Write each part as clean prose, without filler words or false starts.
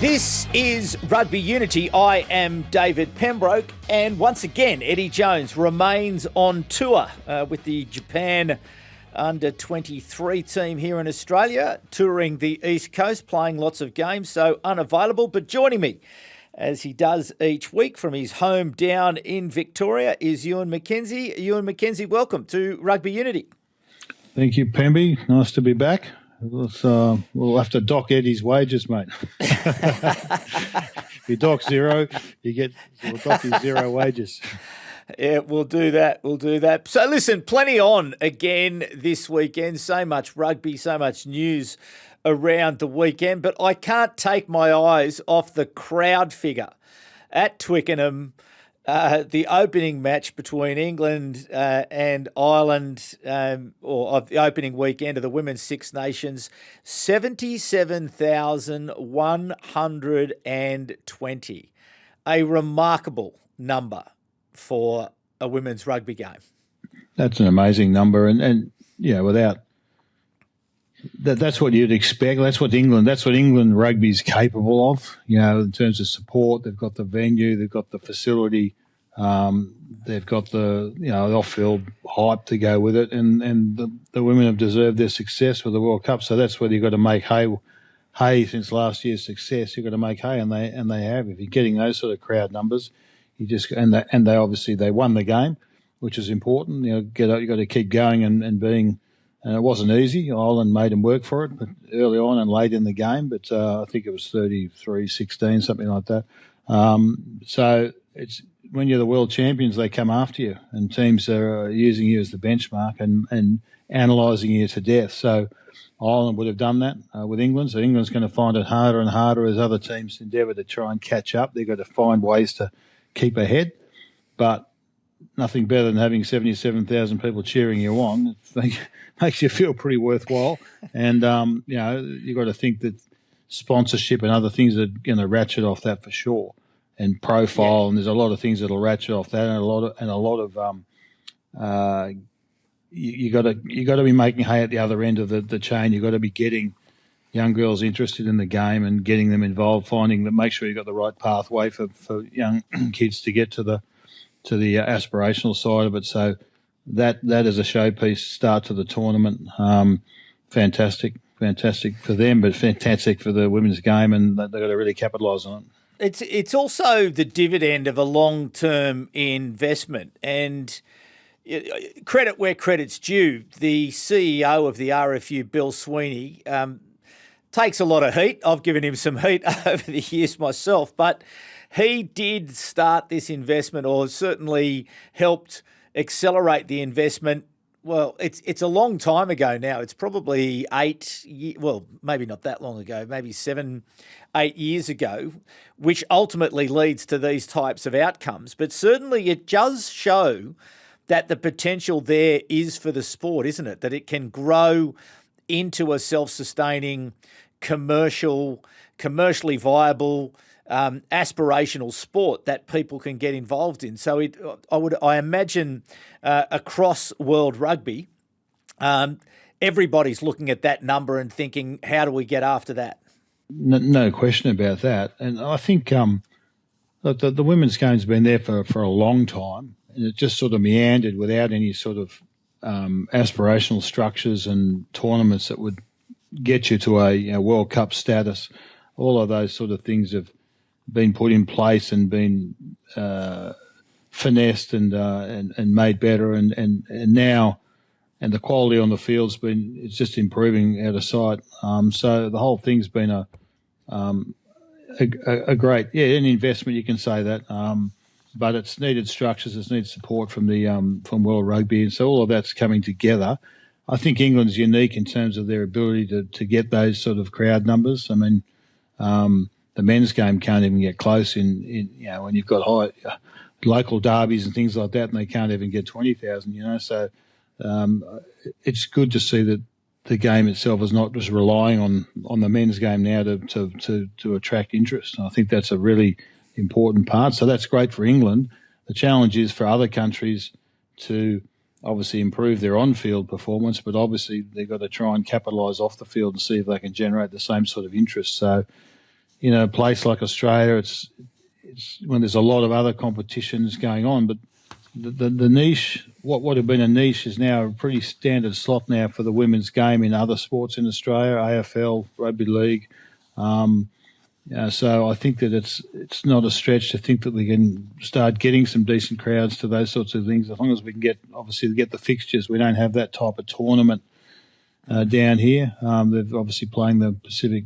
This is Rugby Unity. I am David Pembroke, and once again, Eddie Jones remains on tour with the Japan U23 team here in Australia, touring the East Coast, playing lots of games, so unavailable. But joining me, as he does each week from his home down in Victoria, is Ewen McKenzie. Ewen McKenzie, welcome to Rugby Unity. Thank you, Pemby. Nice to be back. We'll have to dock Eddie's wages, mate. If you dock zero, we'll dock his zero wages. Yeah, we'll do that. So listen, plenty on again this weekend. So much rugby, so much news around the weekend. But I can't take my eyes off the crowd figure at Twickenham. The opening match between England and Ireland, or of the opening weekend of the Women's Six Nations, 77,120. A remarkable number for a women's rugby game. That's an amazing number, and without that's what you'd expect. That's what England rugby is capable of. In terms of support, they've got the venue, they've got the facility, they've got the off-field hype to go with it, and the women have deserved their success with the World Cup. So that's whether you've got to make hay since last year's success. You've got to make hay, and they have. If you're getting those sort of crowd numbers, they obviously they won the game, which is important. You've got to keep going and being. And it wasn't easy. Ireland made them work for it, but early on and late in the game. But I think it was 33-16, something like that. So it's when you're the world champions, they come after you, and teams are using you as the benchmark and analysing you to death. So Ireland would have done that with England. So England's going to find it harder and harder as other teams endeavour to try and catch up. They've got to find ways to keep ahead, but nothing better than having 77,000 people cheering you on. It makes you feel pretty worthwhile. And, you've got to think that sponsorship and other things are going to ratchet off that for sure, and profile. Yeah. And there's a lot of things that'll ratchet off that, and a lot of you got to be making hay at the other end of the chain. You've got to be getting young girls interested in the game and getting them involved, make sure you've got the right pathway for young kids to get to the aspirational side of it. So that is a showpiece start to the tournament. Fantastic for them, but fantastic for the women's game, and they've got to really capitalise on it. It's also the dividend of a long-term investment, and credit where credit's due. The CEO of the RFU, Bill Sweeney, takes a lot of heat. I've given him some heat over the years myself, but he did start this investment, or certainly helped accelerate the investment. Well, it's a long time ago now. It's probably maybe not that long ago, maybe 7-8 years ago, which ultimately leads to these types of outcomes. But certainly it does show that the potential there is for the sport, isn't it? That it can grow into a self-sustaining, commercially viable, aspirational sport that people can get involved in. So I imagine across world rugby, everybody's looking at that number and thinking, how do we get after that? No question about that. And I think the women's game's been there for a long time, and it just sort of meandered without any sort of aspirational structures and tournaments that would get you to a World Cup status. All of those sort of things have been put in place and been finessed and made better, and now, and the quality on the field's it's just improving out of sight. So the whole thing's been a great an investment, you can say that. But it's needed structures, it's needed support from World Rugby, and so all of that's coming together. I think England's unique in terms of their ability to get those sort of crowd numbers. I mean, the men's game can't even get close in when you've got high local derbies and things like that, and they can't even get 20,000. So it's good to see that the game itself is not just relying on the men's game now to attract interest. And I think that's a really important part. So that's great for England. The challenge is for other countries to obviously improve their on-field performance, but obviously they've got to try and capitalise off the field and see if they can generate the same sort of interest. So, in a place like Australia, it's when there's a lot of other competitions going on, but the niche, what would have been a niche, is now a pretty standard slot now for the women's game in other sports in Australia, AFL, rugby league. So I think that it's not a stretch to think that we can start getting some decent crowds to those sorts of things, as long as we can get the fixtures. We don't have that type of tournament down here. They're obviously playing the Pacific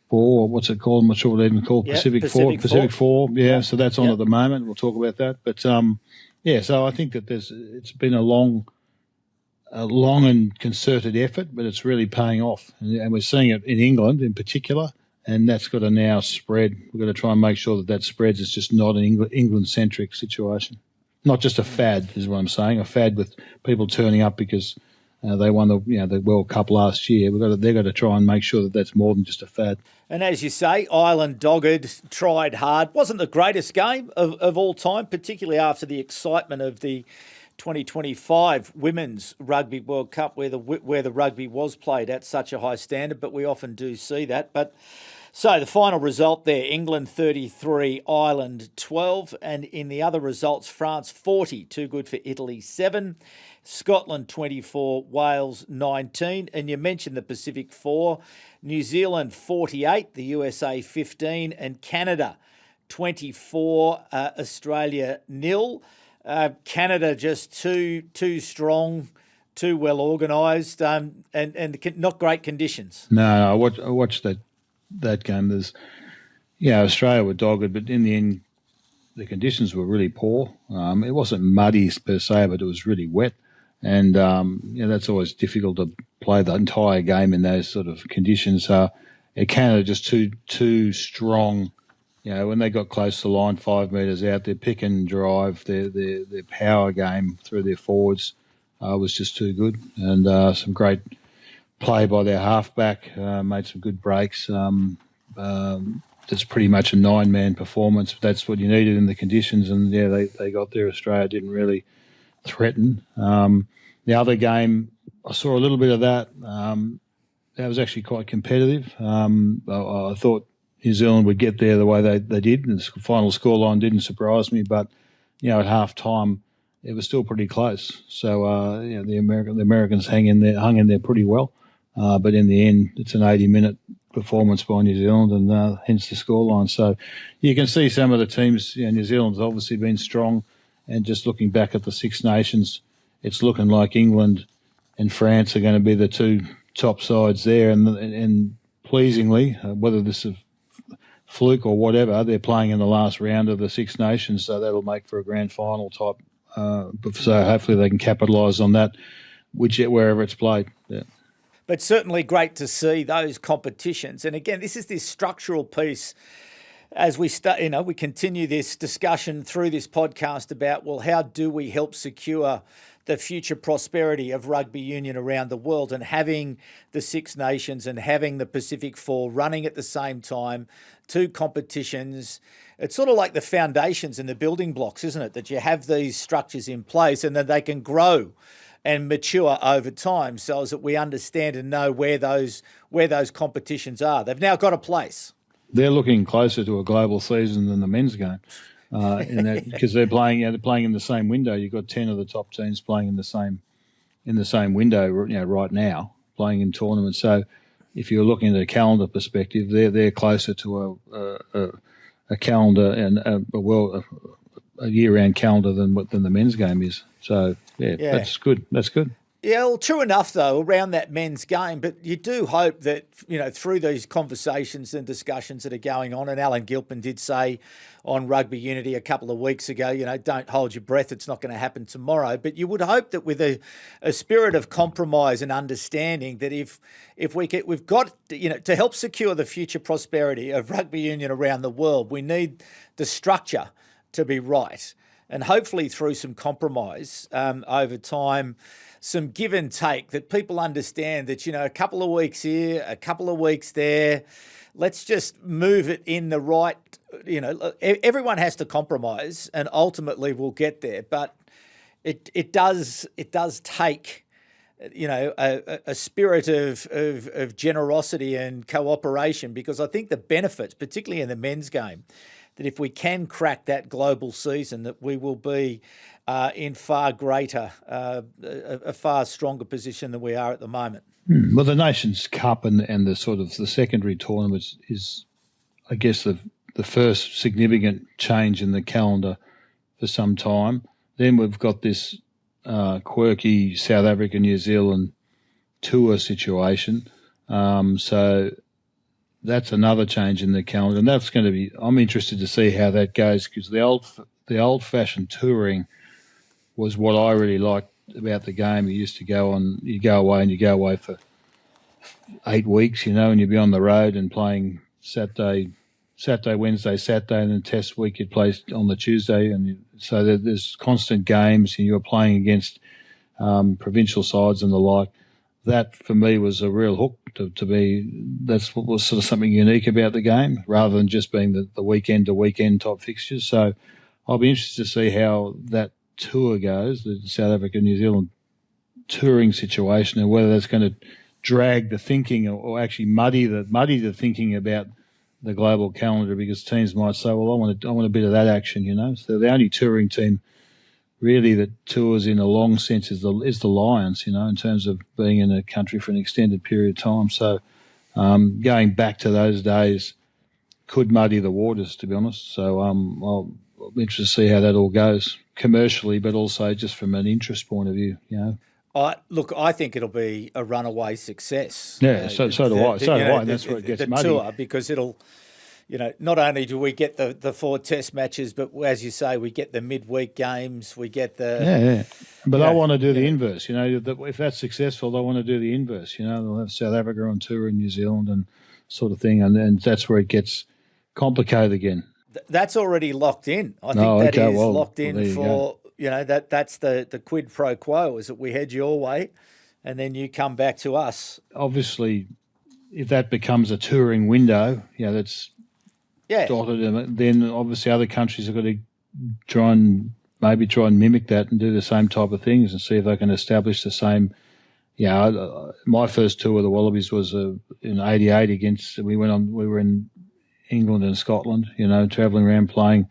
Four, or what's it called? I'm not sure what they even call it. Pacific Four. Yeah, so that's on at the moment. We'll talk about that. But so I think that it's been a long and concerted effort, but it's really paying off, and we're seeing it in England in particular. And that's got to now spread. We've got to try and make sure that spreads. It's just not an England-centric situation. Not just a fad, is what I'm saying. A fad with people turning up because they won the World Cup last year. They've got to try and make sure that that's more than just a fad. And as you say, Ireland dogged, tried hard. Wasn't the greatest game of all time, particularly after the excitement of the 2025 Women's Rugby World Cup, where the rugby was played at such a high standard. But we often do see that. But so the final result there, England 33, Ireland 12. And in the other results, France 40, too good for Italy 7. Scotland 24, Wales 19. And you mentioned the Pacific Four. New Zealand 48, the USA 15, and Canada 24, Australia 0. Canada just too strong, too well organised, and not great conditions. No, I watched that game. Australia were dogged, but in the end, the conditions were really poor. It wasn't muddy per se, but it was really wet. And, that's always difficult to play the entire game in those sort of conditions. Canada just too strong. When they got close to the line, 5 metres out, their pick and drive, their power game through their forwards was just too good. And some great play by their halfback, made some good breaks. That's pretty much a 9-man performance. That's what you needed in the conditions. And, they got there. Australia didn't really threaten. The other game, I saw a little bit of that. That was actually quite competitive. I thought New Zealand would get there the way they did. The final scoreline didn't surprise me, but at half time it was still pretty close. So the Americans hung in there pretty well. But in the end, it's an 80-minute performance by New Zealand, and hence the scoreline. So you can see some of the teams. New Zealand's obviously been strong, and just looking back at the Six Nations, it's looking like England and France are going to be the two top sides there, and pleasingly, whether this is fluke or whatever, they're playing in the last round of the Six Nations, so that'll make for a grand final type. So hopefully they can capitalise on that, wherever it's played. Yeah. But certainly great to see those competitions. And again, this is this structural piece as we we continue this discussion through this podcast about, well, how do we help secure the future prosperity of rugby union around the world, and having the Six Nations and having the Pacific Four running at the same time, two competitions. It's sort of like the foundations and the building blocks, isn't it? That you have these structures in place and then they can grow and mature over time, so as that we understand and know where those competitions are. They've now got a place. They're looking closer to a global season than the men's game. In that, because they're playing in the same window. You've got 10 of the top teams playing in the same window, right now, playing in tournaments. So, if you're looking at a calendar perspective, they're closer to a calendar and a year-round calendar than the men's game is. So, that's good. That's good. Yeah, well, true enough, though, around that men's game. But you do hope that, through these conversations and discussions that are going on, and Alan Gilpin did say on Rugby Unity a couple of weeks ago, don't hold your breath, it's not going to happen tomorrow. But you would hope that with a spirit of compromise and understanding that if we've got, to help secure the future prosperity of rugby union around the world, we need the structure to be right. And hopefully through some compromise over time, some give and take, that people understand that, a couple of weeks here, a couple of weeks there, let's just move it in the right, everyone has to compromise and ultimately we'll get there. But it does take a spirit of generosity and cooperation, because I think the benefits, particularly in the men's game, that if we can crack that global season, that we will be in far greater, a far stronger position than we are at the moment. Well, the Nations Cup and the sort of the secondary tournaments is, I guess, the first significant change in the calendar for some time. Then we've got this quirky South Africa, New Zealand tour situation. So that's another change in the calendar, and that's going to be. I'm interested to see how that goes, because the old-fashioned touring was what I really liked about the game. You used to go away for 8 weeks, and you'd be on the road and playing Saturday, Wednesday, Saturday, and then test week you'd play on the Tuesday, and so there's constant games, and you were playing against provincial sides and the like. That for me was a real hook to be. That's what was sort of something unique about the game, rather than just being the weekend to weekend type fixtures. So I'll be interested to see how that tour goes, the South Africa New Zealand touring situation, and whether that's going to drag the thinking or actually muddy the thinking about the global calendar, because teams might say, well, I want a bit of that action, So the only touring team really that tours in a long sense is the Lions, in terms of being in a country for an extended period of time. So going back to those days could muddy the waters, to be honest. So I'll be interested to see how that all goes commercially, but also just from an interest point of view, Look, I think it'll be a runaway success. Yeah, so do I. And that's where it gets muddy. Tour, because it'll, not only do we get the 4 test matches, but as you say, we get the midweek games, we get the... Yeah. But I want to do the inverse, if that's successful, I want to do the inverse, they'll have South Africa on tour in New Zealand and sort of thing, and that's where it gets complicated again. That's already locked in. I think locked in for... that's the quid pro quo, is that we head your way and then you come back to us. Obviously, if that becomes a touring window, that's dotted in it, then obviously other countries have got to try and mimic that and do the same type of things and see if they can establish the same. My first tour of the Wallabies was in '88 we were in England and Scotland, travelling around playing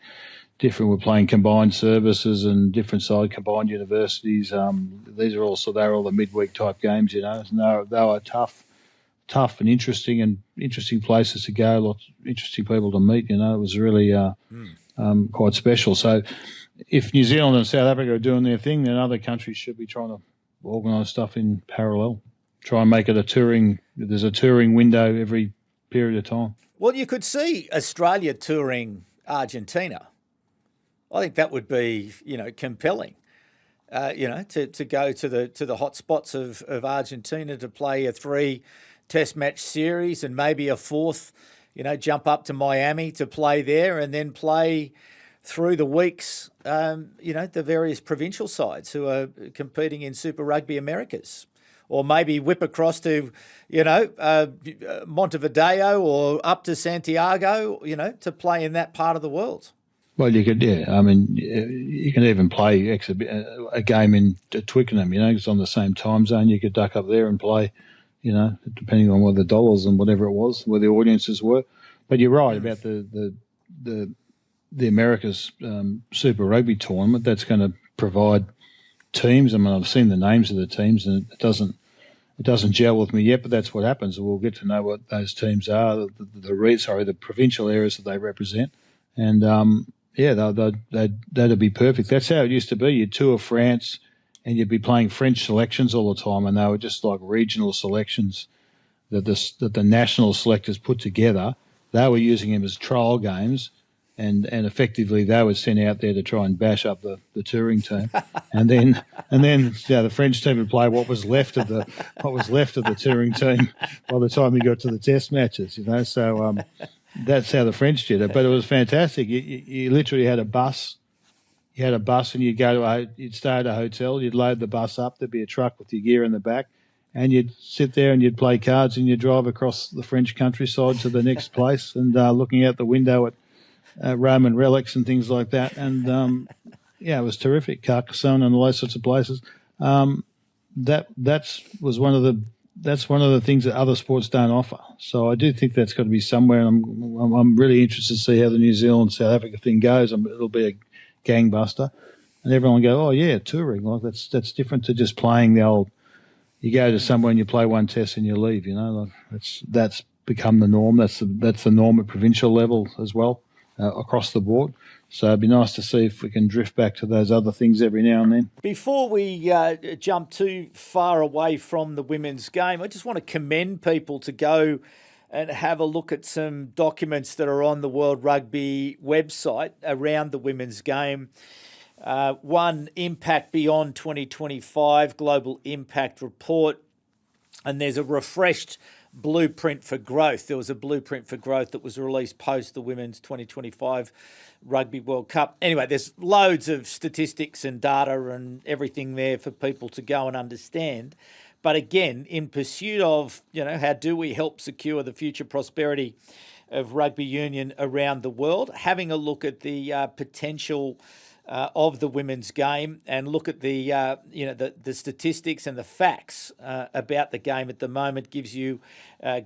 different. We're playing combined services and different side combined universities. These are also they're all the midweek type games, and they were tough and interesting places to go. Lots of interesting people to meet. It was really quite special. So, if New Zealand and South Africa are doing their thing, then other countries should be trying to organise stuff in parallel. Try and make it a touring. There's a touring window every period of time. Well, you could see Australia touring Argentina. I think that would be, compelling. To go to the hot spots of Argentina to play a 3 test match series and maybe a 4th, jump up to Miami to play there and then play through the weeks, the various provincial sides who are competing in Super Rugby Americas. Or maybe whip across to, Montevideo or up to Santiago, to play in that part of the world. Well, you could, you can even play a game in Twickenham, it's on the same time zone. You could duck up there and play, depending on what the dollars and whatever it was, where the audiences were. But you're right about the America's Super Rugby tournament. That's going to provide teams. I mean, I've seen the names of the teams, and it doesn't gel with me yet. But that's what happens. We'll get to know what those teams are, the provincial areas that they represent, and that'd be perfect. That's how it used to be. You'd tour France, and you'd be playing French selections all the time, and they were just like regional selections that the national selectors put together. They were using them as trial games. And effectively they were sent out there to try and bash up the touring team, and then the French team would play what was left of the touring team by the time you got to the test matches. So that's how the French did it. But it was fantastic. You literally had a bus. You had a bus, and you'd stay at a hotel. You'd load the bus up. There'd be a truck with your gear in the back, and you'd sit there and you'd play cards, and you'd drive across the French countryside to the next place, and looking out the window at Roman relics and things like that. And, it was terrific. Carcassonne and all those sorts of places. that's one of the things that other sports don't offer. So I do think that's got to be somewhere. And I'm really interested to see how the New Zealand South Africa thing goes. It'll be a gangbuster, and everyone will go, oh yeah, touring. Like that's different to just playing the old. You go to somewhere and you play one test and you leave. Like that's become the norm. That's the norm at provincial level as well, across the board. So it'd be nice to see if we can drift back to those other things every now and then. Before we jump too far away from the women's game, I just want to commend people to go and have a look at some documents that are on the World Rugby website around the women's game. One, Impact Beyond 2025, Global Impact Report, and there's a refreshed blueprint for growth. There was a blueprint for growth that was released post the Women's 2025 Rugby World Cup. Anyway, there's loads of statistics and data and everything there for people to go and understand. But again, in pursuit of, how do we help secure the future prosperity of rugby union around the world, having a look at the potential of the women's game and look at the statistics and the facts about the game at the moment gives you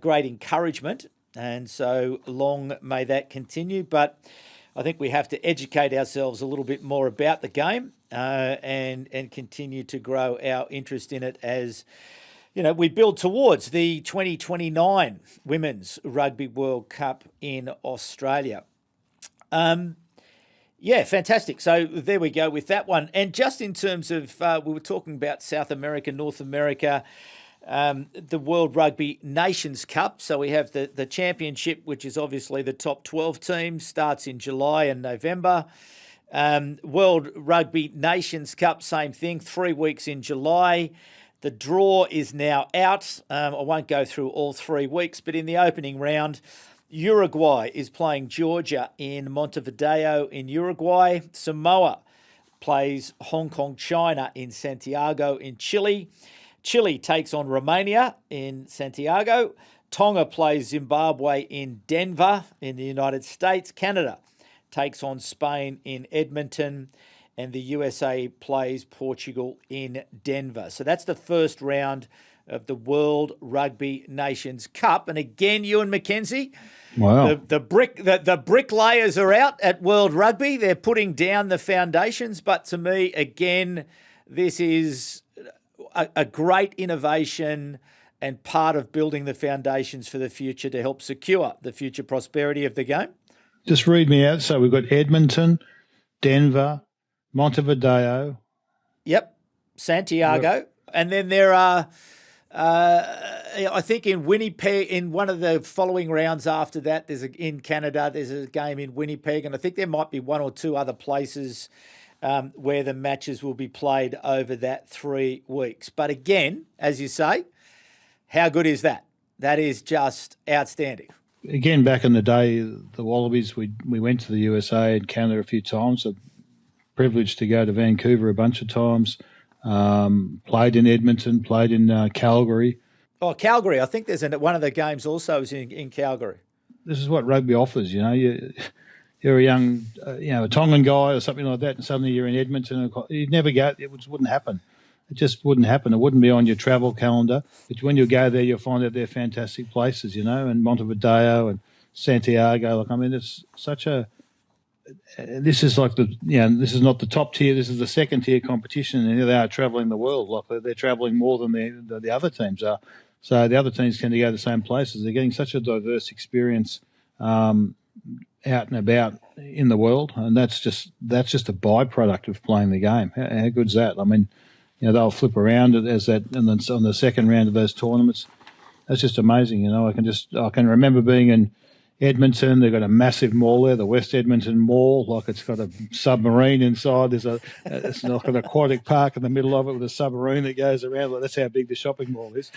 great encouragement. And so long may that continue. But I think we have to educate ourselves a little bit more about the game and continue to grow our interest in it as we build towards the 2029 Women's Rugby World Cup in Australia. Yeah, fantastic. So there we go with that one. And just in terms of, we were talking about South America, North America, the World Rugby Nations Cup. So we have the championship, which is obviously the top 12 teams, starts in July and November. World Rugby Nations Cup, same thing, 3 weeks in July. The draw is now out. I won't go through all 3 weeks, but in the opening round, Uruguay is playing Georgia in Montevideo in Uruguay. Samoa plays Hong Kong, China in Santiago in Chile. Chile takes on Romania in Santiago. Tonga plays Zimbabwe in Denver in the United States. Canada takes on Spain in Edmonton. And the USA plays Portugal in Denver. So that's the first round of the World Rugby Nations Cup. And again, Ewen McKenzie, wow. The bricklayers are out at World Rugby. They're putting down the foundations. But to me, again, this is a great innovation and part of building the foundations for the future to help secure the future prosperity of the game. Just read me out. So we've got Edmonton, Denver, Montevideo. Yep, Santiago. Yep. And then there are, I think in Winnipeg, in one of the following rounds after that, in Canada, there's a game in Winnipeg. And I think there might be one or two other places where the matches will be played over that 3 weeks. But again, as you say, how good is that? That is just outstanding. Again, back in the day, the Wallabies, we went to the USA and Canada a few times. So privileged to go to Vancouver a bunch of times. Played in Edmonton, played in Calgary. Oh, Calgary. I think there's one of the games also is in Calgary. This is what rugby offers, You're a young, a Tongan guy or something like that, and suddenly you're in Edmonton. You'd never go. It wouldn't happen. It just wouldn't happen. It wouldn't be on your travel calendar. But when you go there, you'll find that they're fantastic places, and Montevideo and Santiago. It's such a... This is like this is not the top tier. This is the second tier competition, and here they are travelling the world. Like they're travelling more than the other teams are. So the other teams tend to go to the same places. They're getting such a diverse experience out and about in the world, and that's just a byproduct of playing the game. How good's that? They'll flip around as that, and then on the second round of those tournaments, that's just amazing. I can remember being in Edmonton. They've got a massive mall there, the West Edmonton Mall. Like it's got a submarine inside. There's it's like an aquatic park in the middle of it with a submarine that goes around. Like that's how big the shopping mall is.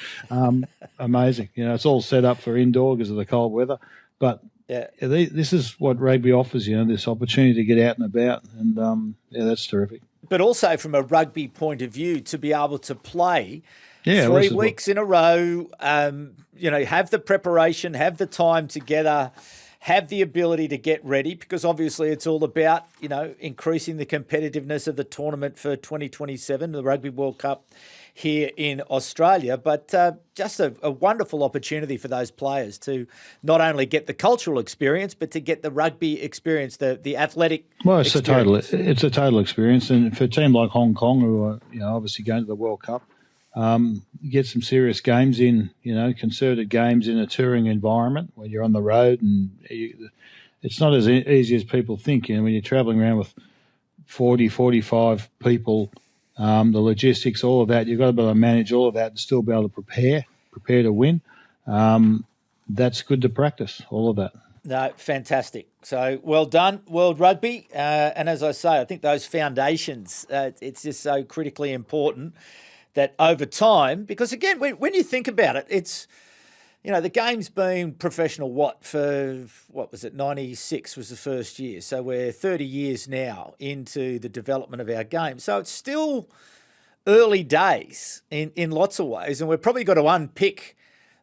Amazing. It's all set up for indoor because of the cold weather. But yeah, this is what rugby offers. This opportunity to get out and about, and that's terrific. But also from a rugby point of view, to be able to play 3 weeks in a row, have the preparation, have the time together, have the ability to get ready, because obviously it's all about, increasing the competitiveness of the tournament for 2027, the Rugby World Cup here in Australia. But just a wonderful opportunity for those players to not only get the cultural experience, but to get the rugby experience, the athletic experience. It's a total experience. And for a team like Hong Kong, who are obviously going to the World Cup, you get some serious games in, concerted games in a touring environment where you're on the road, and it's not as easy as people think. When you're travelling around with 40, 45 people, the logistics, all of that, you've got to be able to manage all of that and still be able to prepare to win. That's good to practice, all of that. No, fantastic. So well done, World Rugby. And as I say, I think those foundations, it's just so critically important that over time, because again, when you think about it, it's, the game's been professional, what was it, 96 was the first year. So we're 30 years now into the development of our game. So it's still early days in lots of ways. And we've probably got to unpick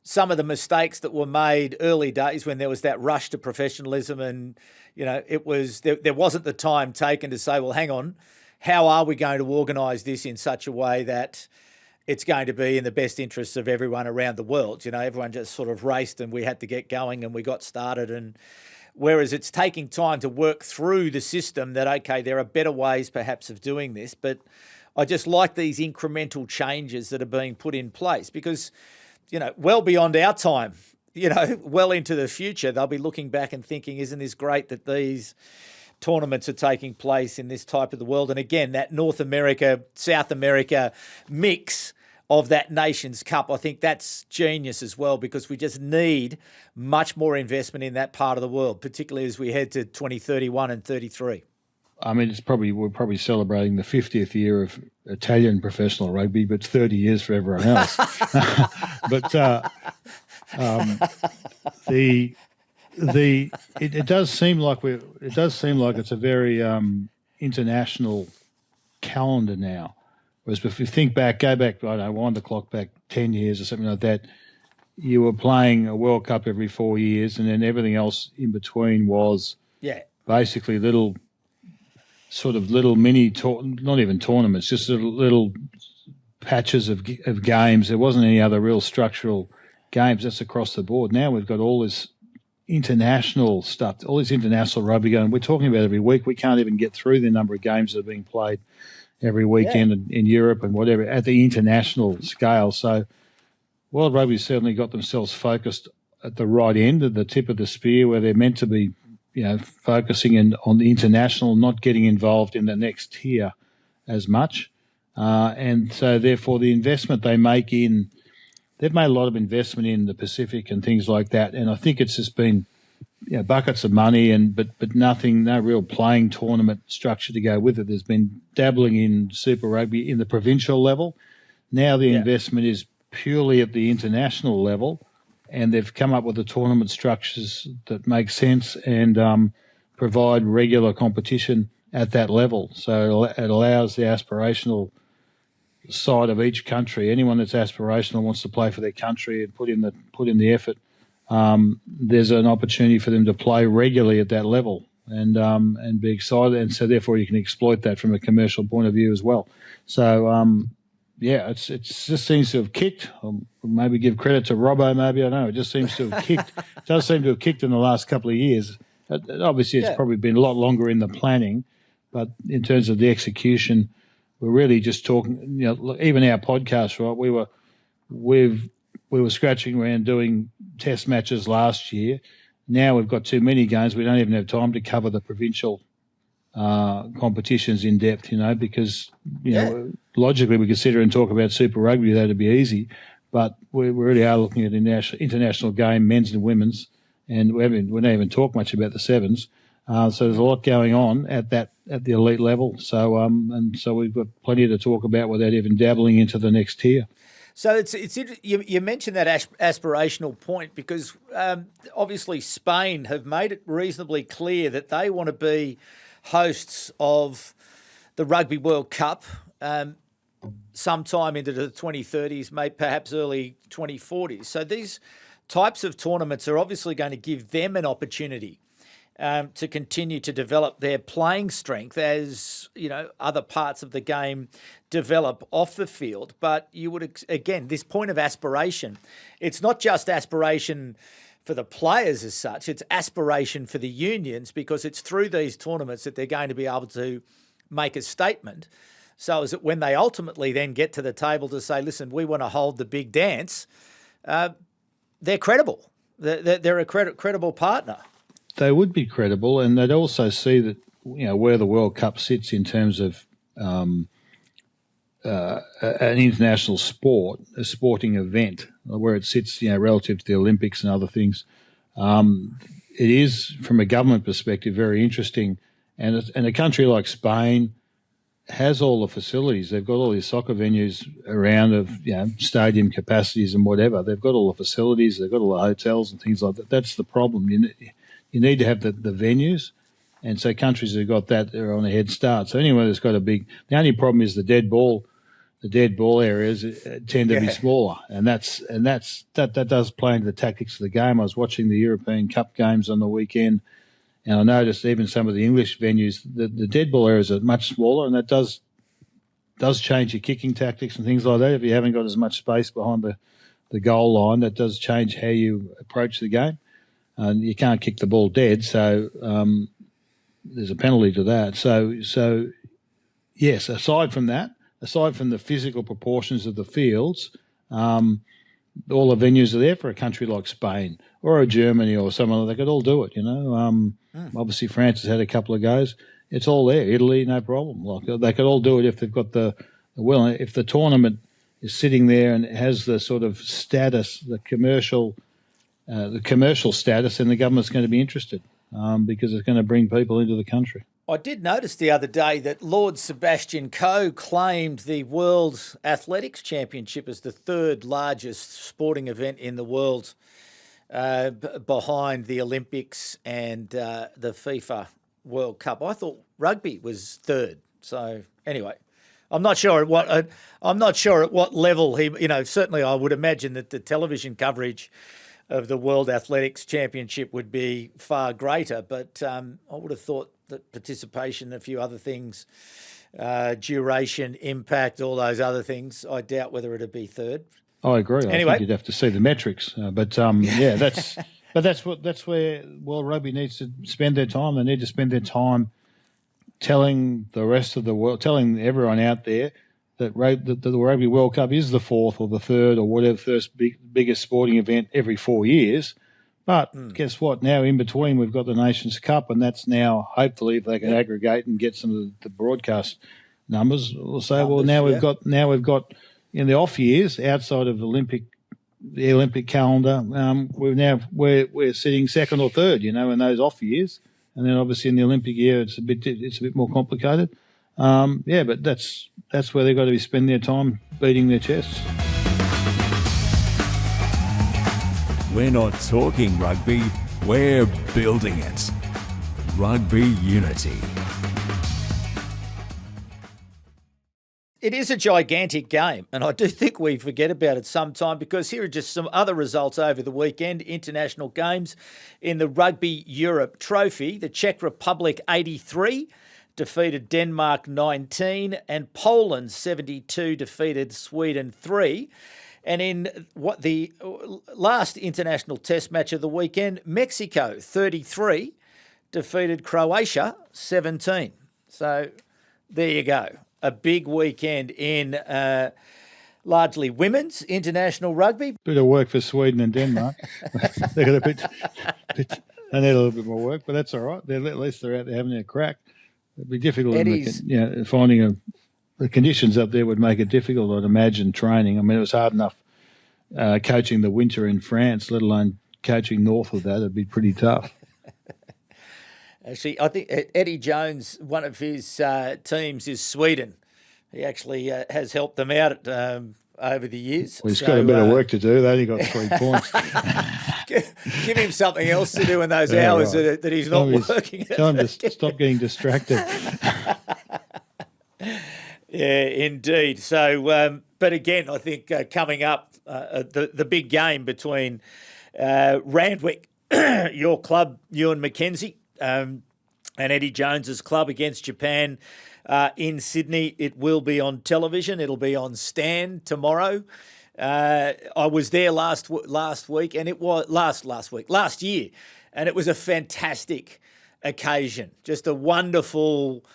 some of the mistakes that were made early days when there was that rush to professionalism, and, it was there wasn't the time taken to say, well, hang on, how are we going to organise this in such a way that it's going to be in the best interests of everyone around the world? Everyone just sort of raced and we had to get going and we got started. And whereas it's taking time to work through the system that, okay, there are better ways perhaps of doing this, but I just like these incremental changes that are being put in place because, well beyond our time, well into the future, they'll be looking back and thinking, isn't this great that these tournaments are taking place in this type of the world? And again, that North America, South America mix of that Nations Cup, I think that's genius as well, because we just need much more investment in that part of the world, particularly as we head to 2031 and 33. I mean, we're probably celebrating the 50th year of Italian professional rugby, but 30 years for everyone else. But it does seem like it's a very international calendar now. Whereas if you go back, I don't know, wind the clock back 10 years or something like that, you were playing a World Cup every 4 years, and then everything else in between was basically little mini, not even tournaments, just little patches of games. There wasn't any other real structural games. That's across the board. Now we've got all this international stuff, all this international rugby going. We're talking about every week. We can't even get through the number of games that are being played every weekend in Europe and whatever at the international scale. So World Rugby's certainly got themselves focused at the right end, at the tip of the spear, where they're meant to be, focusing on the international, not getting involved in the next tier as much. And so therefore the investment they've made a lot of investment in the Pacific and things like that. And I think it's just been buckets of money but nothing, no real playing tournament structure to go with it. There's been dabbling in Super Rugby in the provincial level. Now the investment is purely at the international level, and they've come up with the tournament structures that make sense and provide regular competition at that level. So it allows the aspirational side of each country. Anyone that's aspirational wants to play for their country and put in the effort. There's an opportunity for them to play regularly at that level and be excited, and so therefore you can exploit that from a commercial point of view as well. So it just seems to have kicked. Or maybe give credit to Robbo. Maybe I don't know. It just seems to have kicked. It does seem to have kicked in the last couple of years. Obviously, it's probably been a lot longer in the planning, but in terms of the execution, we're really just talking. Even our podcast, right? We were scratching around doing test matches last year. Now we've got too many games. We don't even have time to cover the provincial competitions in depth, because, logically we could sit here and talk about Super Rugby. That'd be easy. But we really are looking at international game, men's and women's, and we don't even talk much about the sevens. So there's a lot going on at the elite level. So so we've got plenty to talk about without even dabbling into the next tier. So it's you mentioned that aspirational point because obviously Spain have made it reasonably clear that they want to be hosts of the Rugby World Cup sometime into the 2030s, perhaps early 2040s. So these types of tournaments are obviously going to give them an opportunity to continue to develop their playing strength as, other parts of the game develop off the field. But you would, again, this point of aspiration, it's not just aspiration for the players as such, it's aspiration for the unions, because it's through these tournaments that they're going to be able to make a statement. So is it when they ultimately then get to the table to say, listen, we want to hold the big dance, they're credible. They're a credible partner. They would be credible, and they'd also see that, where the World Cup sits in terms of an international sport, a sporting event, where it sits, relative to the Olympics and other things. It is, from a government perspective, very interesting. And a country like Spain has all the facilities. They've got all these soccer venues around of, stadium capacities and whatever. They've got all the facilities. They've got all the hotels and things like that. That's the problem. You need to have the venues. And so countries that have got that, they're on a head start. So anyway, there's got the only problem is the dead ball areas tend to be smaller. And that does play into the tactics of the game. I was watching the European Cup games on the weekend, and I noticed even some of the English venues, the dead ball areas are much smaller, and that does change your kicking tactics and things like that. If you haven't got as much space behind the goal line, that does change how you approach the game. And you can't kick the ball dead, so there's a penalty to that. So yes, aside from the physical proportions of the fields, all the venues are there for a country like Spain or a Germany or someone. They could all do it, Obviously, France has had a couple of goes. It's all there. Italy, no problem. Like, they could all do it if they've got the will. If the tournament is sitting there and it has the sort of status, the commercial status, then the government's going to be interested because it's going to bring people into the country. I did notice the other day that Lord Sebastian Coe claimed the World Athletics Championship as the third largest sporting event in the world, behind the Olympics and the FIFA World Cup. I thought rugby was third. So anyway, I'm not sure at what level he. Certainly I would imagine that the television coverage of the World Athletics Championship would be far greater, but I would have thought that participation, a few other things, duration, impact, all those other things, I doubt whether it'd be third. I agree. Anyway. I think you'd have to see the metrics, that's where World Rugby needs to spend their time. They need to spend their time telling the rest of the world, telling everyone out there that the Rugby World Cup is the fourth or the third or whatever first biggest sporting event every 4 years. But guess what? Now in between we've got the Nations Cup, and that's now hopefully if they can aggregate and get some of the broadcast numbers, we'll say we've got in the off years outside of the Olympic calendar, we're sitting second or third, in those off years, and then obviously in the Olympic year it's a bit more complicated. But that's where they've got to be spending their time beating their chests. We're not talking rugby, we're building it. Rugby Unity. It is a gigantic game, and I do think we forget about it sometime, because here are just some other results over the weekend. International games in the Rugby Europe Trophy. The Czech Republic 83 defeated Denmark 19, and Poland 72 defeated Sweden 3. And in what the last international test match of the weekend, Mexico 33 defeated Croatia 17. So there you go. A big weekend in largely women's international rugby. Bit of work for Sweden and Denmark. They got they need a little bit more work, but that's all right. At least they're out there having a crack. It'd be difficult. Finding the conditions up there would make it difficult, I'd imagine, training. I mean, it was hard enough coaching the winter in France, let alone coaching north of that. It'd be pretty tough. Actually, I think Eddie Jones, one of his teams is Sweden. He actually has helped them out over the years. Well, he's got a bit of work to do. They only got 3 points. Give him something else to do in those hours that he's not working. Time to stop getting distracted. Yeah, indeed. So, but again, I think coming up, the big game between Randwick, your club, Ewen McKenzie, and Eddie Jones's club against Japan in Sydney. It will be on television. It'll be on Stan tomorrow. I was there last week, and it was last year, and it was a fantastic occasion. Just a wonderful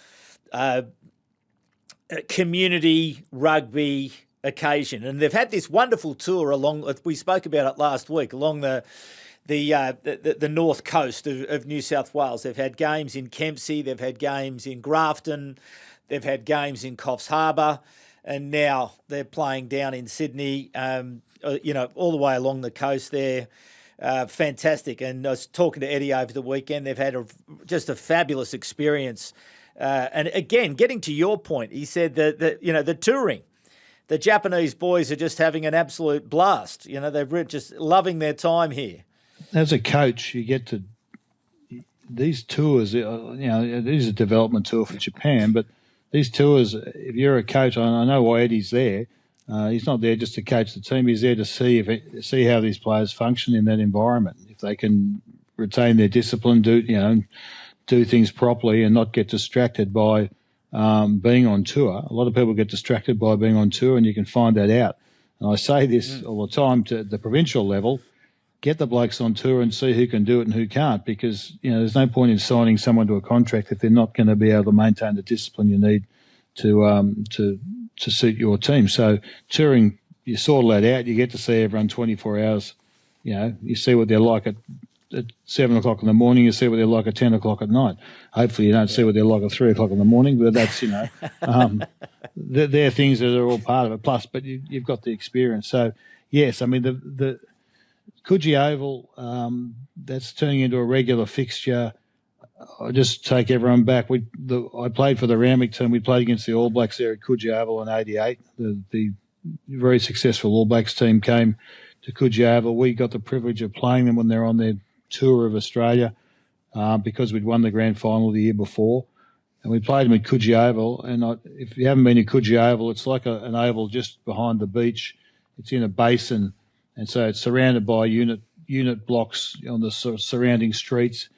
community rugby occasion, and they've had this wonderful tour along. We spoke about it last week along the north coast of New South Wales. They've had games in Kempsey, they've had games in Grafton, they've had games in Coffs Harbour, and now they're playing down in Sydney. All the way along the coast there. Fantastic. And I was talking to Eddie over the weekend. They've had just a fabulous experience. And again, getting to your point, he said that the touring, the Japanese boys are just having an absolute blast. They're just loving their time here. As a coach, you get to these tours. It is a development tour for Japan, but these tours, if you're a coach, I know why Eddie's there. He's not there just to coach the team. He's there to see how these players function in that environment. If they can retain their discipline, do things properly, and not get distracted by being on tour. A lot of people get distracted by being on tour, and you can find that out. And I say this all the time to the provincial level: get the blokes on tour and see who can do it and who can't, because there's no point in signing someone to a contract if they're not going to be able to maintain the discipline you need to suit your team. So touring, you sort that out. You get to see everyone 24 hours. You see what they're like at 7 o'clock in the morning. You see what they're like at 10 o'clock at night. Hopefully you don't see what they're like at 3 o'clock in the morning, but that's, they're things that are all part of it. Plus, but you've got the experience. So, yes, I mean, the Coogee Oval, that's turning into a regular fixture. I just take everyone back. I played for the Randwick team. We played against the All Blacks there at Coogee Oval in '88. The very successful All Blacks team came to Coogee Oval. We got the privilege of playing them when they're on their tour of Australia because we'd won the grand final the year before. And we played them at Coogee Oval. And if you haven't been to Coogee Oval, it's like an oval just behind the beach. It's in a basin. And so it's surrounded by unit blocks on the sort of surrounding streets.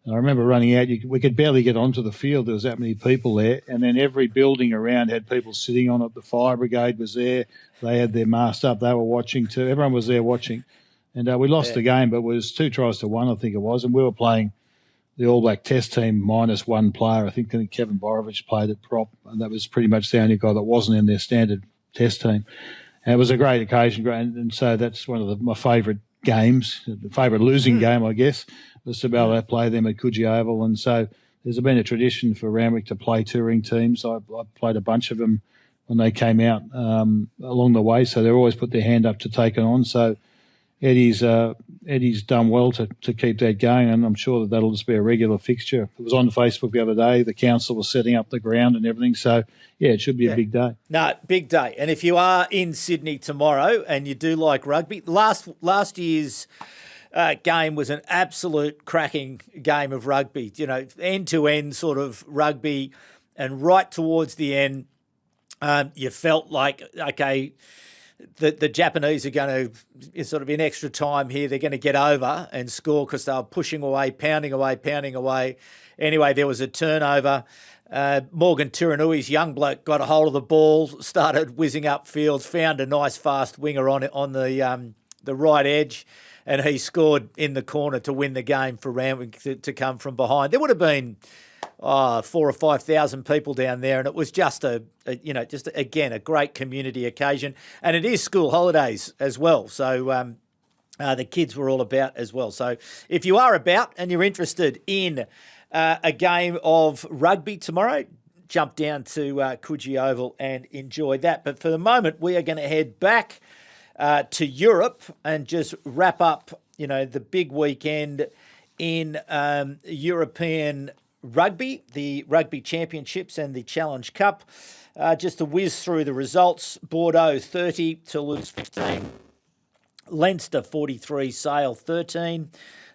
And I remember running out, we could barely get onto the field. There was that many people there. And then every building around had people sitting on it. The fire brigade was there. They had their mask up. They were watching too. Everyone was there watching. And we lost the game, but it was 2-1, I think it was. And we were playing the All Black Test team minus one player. I think Kevin Borovich played at prop. And that was pretty much the only guy that wasn't in their standard Test team. And it was a great occasion. And so that's one of my favourite games, the favourite losing game, I guess, was to be able to play them at Coogee Oval. And so there's been a tradition for Randwick to play touring teams. I played a bunch of them when they came out along the way, so they've always put their hand up to take it on. So Eddie's done well to keep that going, and I'm sure that'll just be a regular fixture. It was on Facebook the other day. The council was setting up the ground and everything. So, it should be a big day. No, big day. And if you are in Sydney tomorrow and you do like rugby, last year's game was an absolute cracking game of rugby, end-to-end sort of rugby, and right towards the end, you felt like, okay, the Japanese are going to, sort of in extra time here, they're going to get over and score because they were pushing away, pounding away. Anyway, there was a turnover. Morgan Turanui's young bloke got a hold of the ball, started whizzing up fields, found a nice fast winger on the right edge, and he scored in the corner to win the game for Randwick to come from behind. There would have been 4,000 or 5,000 people down there, and it was just a great community occasion. And it is school holidays as well, so the kids were all about as well. So if you are about and you're interested in a game of rugby tomorrow, jump down to Coogee Oval and enjoy that. But for the moment, we are going to head back to Europe and just wrap up, the big weekend in European rugby, the Rugby Championships and the Challenge Cup. Just to whiz through the results: Bordeaux 30, Toulouse 15, Leinster 43, Sale 13,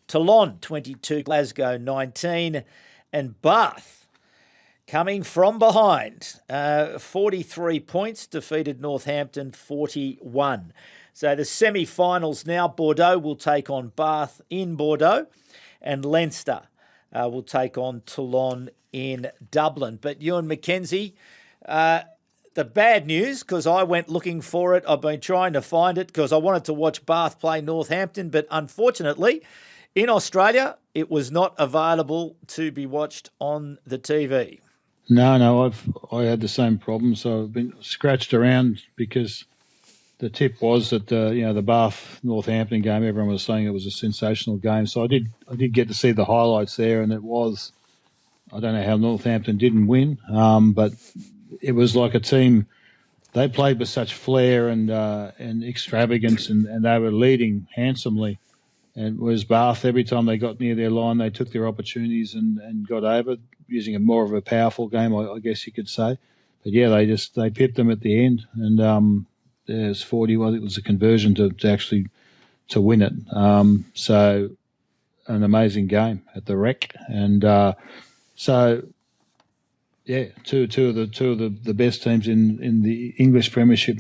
Toulon 22, Glasgow 19, and Bath coming from behind, 43 points, defeated Northampton 41. So the semi-finals now, Bordeaux will take on Bath in Bordeaux, and Leinster will take on Toulon in Dublin. But Ewen McKenzie, the bad news, because I went looking for it, I've been trying to find it because I wanted to watch Bath play Northampton, but unfortunately in Australia it was not available to be watched on the TV. No, I had the same problem, so I've been scratched around because the tip was that the Bath Northampton game, everyone was saying it was a sensational game. So I did get to see the highlights there, and it was, I don't know how Northampton didn't win, but it was like a team. They played with such flair and extravagance, and they were leading handsomely. And whereas Bath, every time they got near their line, they took their opportunities and got over, using more of a powerful game, I guess you could say. But yeah, they pipped them at the end, and there's 40. Well, it was a conversion to actually to win it. So an amazing game at the Rec, and so yeah, two of the best teams in the English Premiership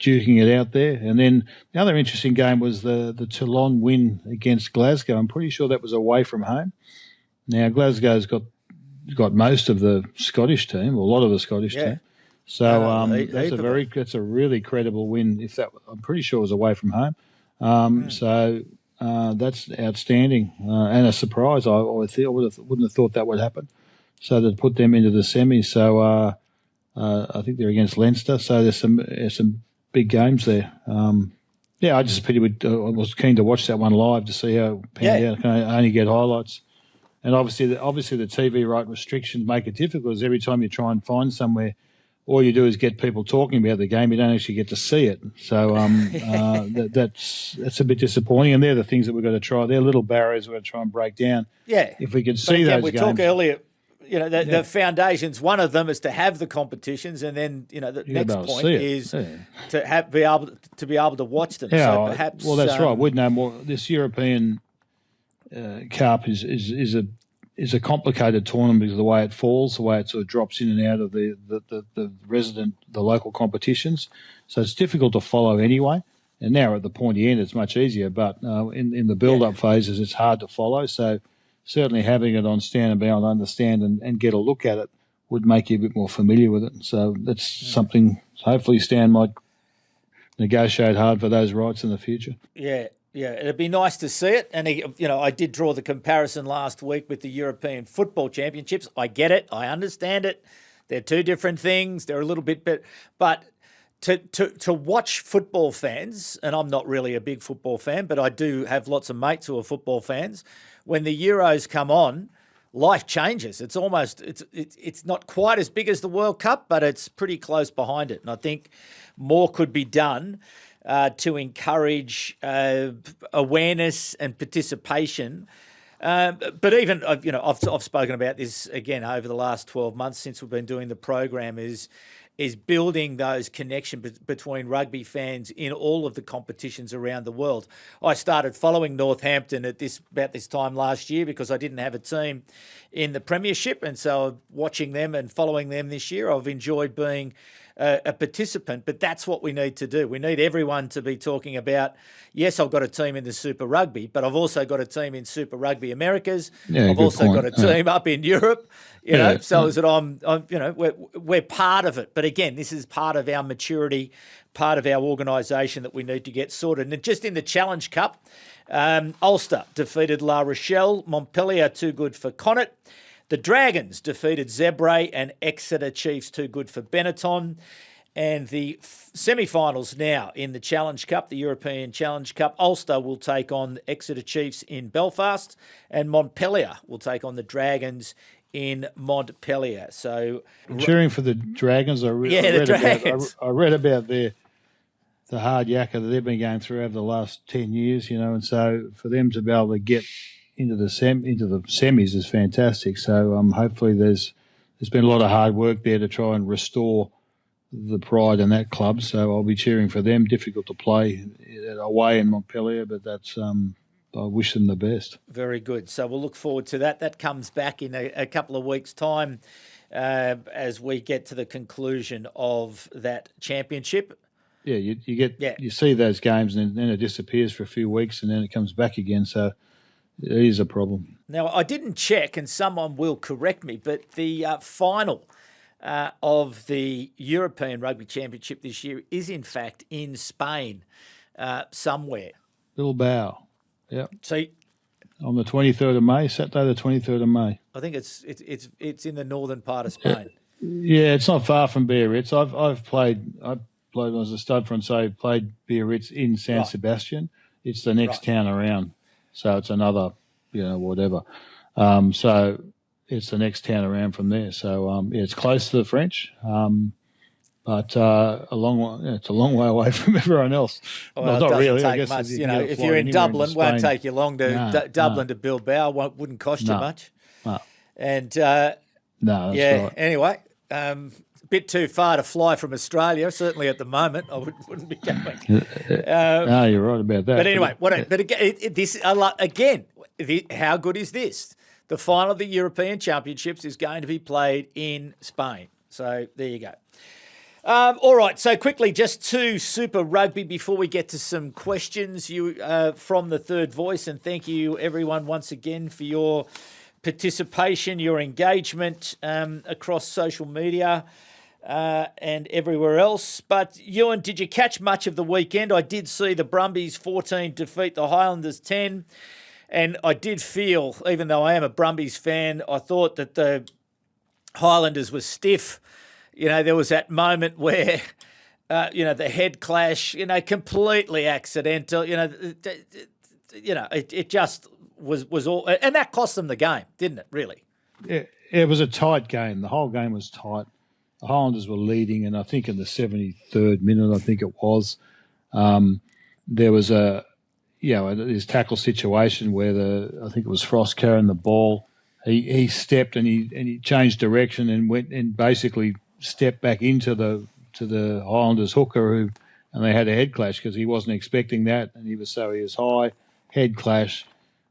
duking it out there. And then the other interesting game was the Toulon win against Glasgow. I'm pretty sure that was away from home. Now Glasgow's got most of the Scottish team, or a lot of the Scottish team. So that's a really credible win. I'm pretty sure it was away from home. So that's outstanding and a surprise. I wouldn't have thought that would happen. So to put them into the semis. So I think they're against Leinster. So there's some big games there. I just I was keen to watch that one live to see how it panned out. Can I only get highlights? And obviously the TV right restrictions make it difficult, because every time you try and find somewhere, all you do is get people talking about the game. You don't actually get to see it. So that's a bit disappointing. And they're the things that we've got to try. They're little barriers we've got to try and break down. Yeah. If we could see those games. We talked earlier, the foundations, one of them is to have the competitions, and then, the next point is to be able to watch them. Yeah, so perhaps, well, that's right. We'd know more. This European Cup is a complicated tournament because of the way it falls, the way it sort of drops in and out of the local competitions. So it's difficult to follow anyway. And now at the pointy end, it's much easier. But in the build-up phases, it's hard to follow. So certainly having it on stand and being able to understand and get a look at it would make you a bit more familiar with it. So that's something hopefully Stan might negotiate hard for those rights in the future. Yeah, it'd be nice to see it. And, I did draw the comparison last week with the European Football Championships. I get it. I understand it. They're two different things. They're a little bit better. But to watch football fans, and I'm not really a big football fan, but I do have lots of mates who are football fans, when the Euros come on, life changes. It's almost, it's not quite as big as the World Cup, but it's pretty close behind it. And I think more could be done to encourage awareness and participation. But even, I've spoken about this again over the last 12 months since we've been doing the program, is building those connections between rugby fans in all of the competitions around the world. I started following Northampton about this time last year because I didn't have a team in the Premiership, and so watching them and following them this year, I've enjoyed being a participant. But that's what we need to do. We need everyone to be talking about, yes, I've got a team in the Super Rugby, but I've also got a team in Super Rugby Americas. I've also got a team up in Europe, so is that we're part of it. But again, this is part of our maturity, part of our organisation that we need to get sorted. And just in the Challenge Cup, Ulster defeated La Rochelle, Montpellier too good for Connacht. The Dragons defeated Zebre, and Exeter Chiefs too good for Benetton. And the semi-finals now in the Challenge Cup, the European Challenge Cup. Ulster will take on Exeter Chiefs in Belfast, and Montpellier will take on the Dragons in Montpellier. So cheering for the Dragons. I read about the hard yakka that they've been going through over the last 10 years, and so for them to be able to get into the semis is fantastic. So hopefully there's been a lot of hard work there to try and restore the pride in that club. So I'll be cheering for them. Difficult to play away in Montpellier, but that's I wish them the best. Very good. So we'll look forward to that. That comes back in a couple of weeks' time as we get to the conclusion of that championship. Yeah, you see those games and then it disappears for a few weeks and then it comes back again. So it is a problem. Now, I didn't check, and someone will correct me, but the final of the European Rugby Championship this year is, in fact, in Spain somewhere. Bilbao, yeah. So on the 23rd of May, Saturday the 23rd of May. I think it's in the northern part of Spain. Yeah, it's not far from Biarritz. I played as a stud front, so I played Biarritz in San Sebastian. It's the next town around, so it's another, whatever. So it's the next town around from there. So it's close to the French, but it's a long way away from everyone else. Well, not really. Take I guess much. if You're in Dublin, it won't take you long to Dublin to Bilbao. Wouldn't cost you much. No. And that's right. Anyway, a bit too far to fly from Australia. Certainly at the moment, I wouldn't be going. No, you're right about that. But anyway, how good is this? The final of the European Championships is going to be played in Spain. So there you go. All right, so quickly, just two Super Rugby before we get to some questions from the Third Voice, and thank you everyone once again for your participation, your engagement across social media and everywhere else. But Ewan, did you catch much of the weekend? I did see the Brumbies 14 defeat the Highlanders 10, and I did feel, even though I am a Brumbies fan, I thought that the Highlanders were stiff. There was that moment where, the head clash, completely accidental. It just was all, and that cost them the game, didn't it? Really? Yeah, it was a tight game. The whole game was tight. The Highlanders were leading, and I think in the 73rd minute, I think it was, there was this tackle situation where I think it was Frost carrying the ball. He stepped and he changed direction and went and basically stepped back into the Highlanders hooker and they had a head clash because he wasn't expecting that, and he was high, head clash.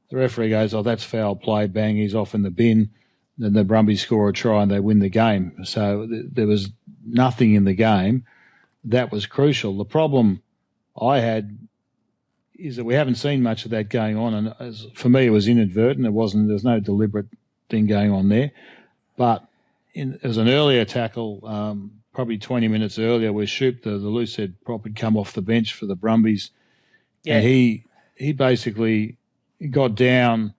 The referee goes, "Oh, that's foul play." Bang, he's off in the bin. Then the Brumbies score a try and they win the game. So there was nothing in the game that was crucial. The problem I had is that we haven't seen much of that going on, and for me, it was inadvertent. There's no deliberate thing going on there, but there was an earlier tackle, probably 20 minutes earlier, where Shoop, the loose head prop, had come off the bench for the Brumbies, and he basically got down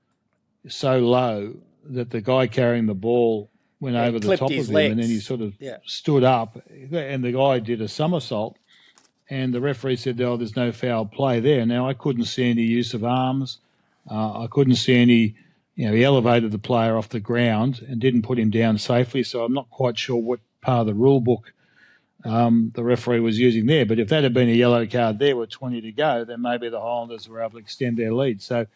so low that the guy carrying the ball went over the top of him, and then he sort of stood up, and the guy did a somersault, and the referee said, "Oh, there's no foul play there." Now, I couldn't see any use of arms. I couldn't see any, he elevated the player off the ground and didn't put him down safely, so I'm not quite sure what part of the rule book the referee was using there. But if that had been a yellow card there with 20 to go, then maybe the Highlanders were able to extend their lead. So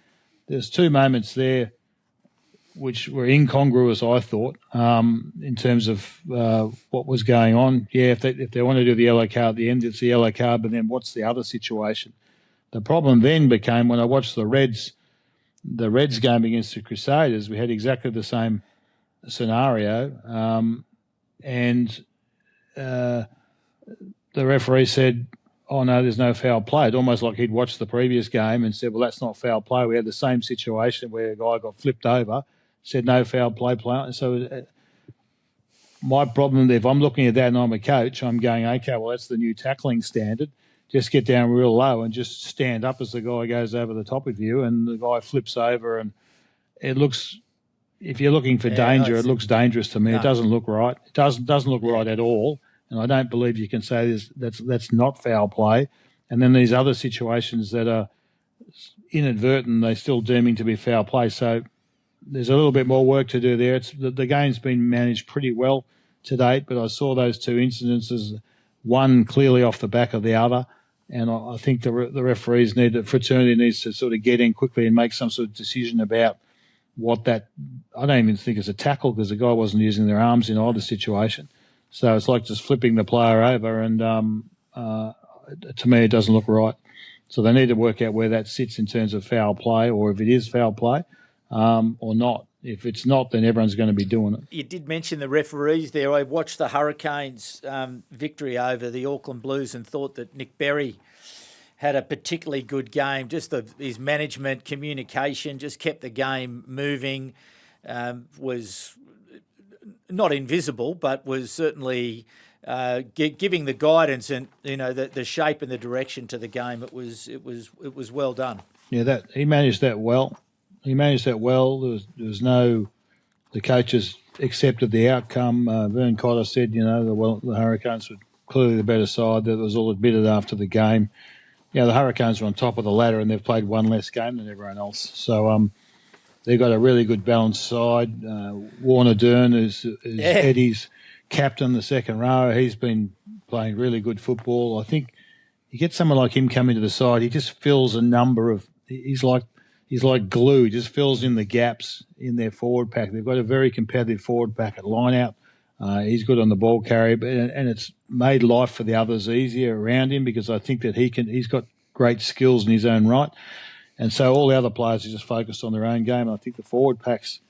there's two moments there which were incongruous, I thought, in terms of what was going on. Yeah, if they want to do the yellow card at the end, it's the yellow card, but then what's the other situation? The problem then became when I watched the Reds game against the Crusaders, we had exactly the same scenario, and the referee said, "Oh, no, there's no foul play." It almost like he'd watched the previous game and said, "Well, that's not foul play." We had the same situation where a guy got flipped over, said no foul play. So my problem, if I'm looking at that and I'm a coach, I'm going, okay, well, that's the new tackling standard. Just get down real low and just stand up as the guy goes over the top of you and the guy flips over, and it looks, if you're looking for danger, it looks dangerous to me. No. It doesn't look right. It doesn't look right at all. And I don't believe you can say that's not foul play. And then these other situations that are inadvertent, they're still deeming to be foul play. So there's a little bit more work to do there. The game's been managed pretty well to date, but I saw those two incidences, one clearly off the back of the other. And I think the referees fraternity needs to sort of get in quickly and make some sort of decision about what that, I don't even think it's a tackle because the guy wasn't using their arms in either situation. So it's like just flipping the player over, and to me it doesn't look right. So they need to work out where that sits in terms of foul play, or if it is foul play or not. If it's not, then everyone's going to be doing it. You did mention the referees there. I watched the Hurricanes' victory over the Auckland Blues and thought that Nick Berry had a particularly good game. Just his management, communication, just kept the game moving. Was not invisible, but was certainly giving the guidance and the shape and the direction to the game. It was well done. Yeah, he managed that well. There was no. The coaches accepted the outcome. Vern Cotter said, the Hurricanes were clearly the better side. That was all admitted after the game. The Hurricanes are on top of the ladder and they've played one less game than everyone else. So they've got a really good balanced side. Warner Dern is Eddie's captain, the second row. He's been playing really good football. I think you get someone like him coming to the side, he just fills a number of – he's like glue. He just fills in the gaps in their forward pack. They've got a very competitive forward pack at line-out. He's good on the ball carry, and it's made life for the others easier around him because I think that he's got great skills in his own right. And so all the other players are just focused on their own game. And I think the forward packs,